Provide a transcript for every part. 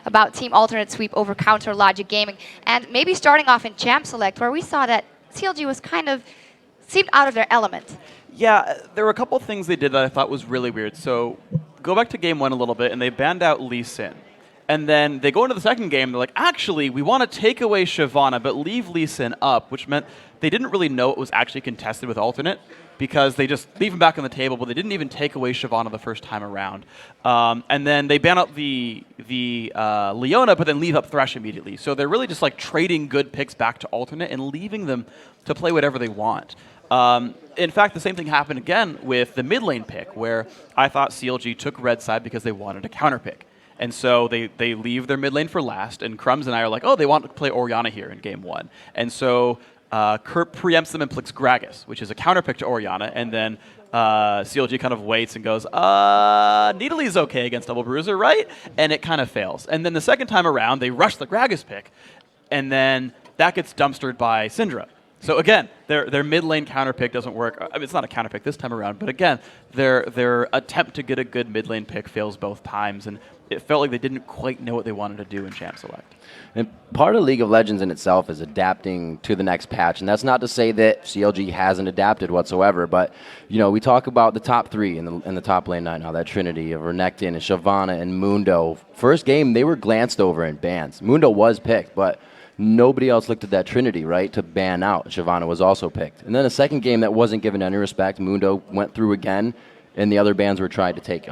about Team Alternate Sweep over Counter Logic Gaming. And maybe starting off in Champ Select, where we saw that CLG was kind of seemed out of their element. Yeah, there were a couple things they did that I thought was really weird. So go back to game 1 a little bit, and they banned out Lee Sin. And then they go into the second game, they're like, actually, we want to take away Shyvana, but leave Lee Sin up, which meant they didn't really know it was actually contested with Alternate, because they just leave him back on the table, but they didn't even take away Shyvana the first time around. And then they ban out the Leona, but then leave up Thresh immediately. So they're really just like trading good picks back to Alternate and leaving them to play whatever they want. In fact, the same thing happened again with the mid lane pick, where I thought CLG took red side because they wanted a counter pick. And so they leave their mid lane for last, and Crumbzz and I are like, oh, they want to play Orianna here in game 1. And so Kurt preempts them and picks Gragas, which is a counter pick to Orianna, and then CLG kind of waits and goes, Nidalee's okay against Double Bruiser, right? And it kind of fails. And then the second time around, they rush the Gragas pick, and then that gets dumpstered by Syndra. So again, their mid lane counter pick doesn't work. I mean, it's not a counter pick this time around, but again, their attempt to get a good mid lane pick fails both times, and it felt like they didn't quite know what they wanted to do in Champ Select. And part of League of Legends in itself is adapting to the next patch, and that's not to say that CLG hasn't adapted whatsoever, but you know, we talk about the top 3 in the top lane right now, that trinity of Renekton and Shyvana and Mundo. First game, they were glanced over in bans. Mundo was picked, but nobody else looked at that trinity, right, to ban out. Shyvana was also picked. And then a second game that wasn't given any respect, Mundo went through again, and the other bans were trying to take,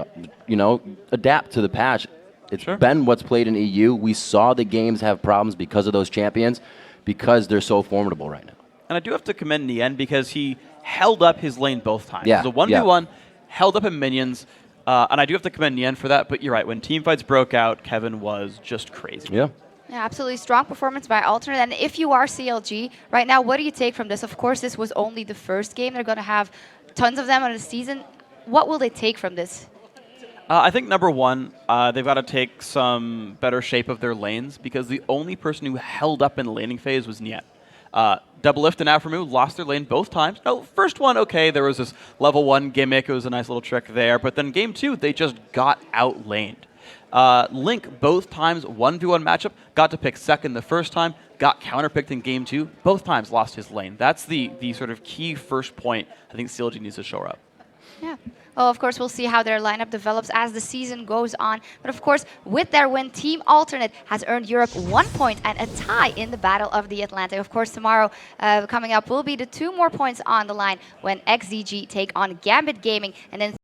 adapt to the patch. It's been what's played in EU. We saw the games have problems because of those champions, because they're so formidable right now. And I do have to commend Nien because he held up his lane both times. Yeah. It was a 1v1, held up in minions, and I do have to commend Nien for that, but you're right. When teamfights broke out, Kevin was just crazy. Yeah. Yeah, absolutely strong performance by Alternate. And if you are CLG right now, what do you take from this? Of course, this was only the first game. They're going to have tons of them on the season. What will they take from this? I think number 1, they've got to take some better shape of their lanes, because the only person who held up in the laning phase was Nien. Doublelift and Aphromoo lost their lane both times. No, first one, okay, there was this level 1 gimmick. It was a nice little trick there. But then game 2, they just got outlaned. Link, both times, 1v1 matchup, got to pick second the first time, got counterpicked in game 2, both times lost his lane. That's the sort of key first point I think CLG needs to shore up. Yeah. Well, of course, we'll see how their lineup develops as the season goes on. But of course, with their win, Team Alternate has earned Europe 1 point and a tie in the Battle of the Atlantic. Of course, tomorrow coming up will be the 2 more points on the line when XZG take on Gambit Gaming, and then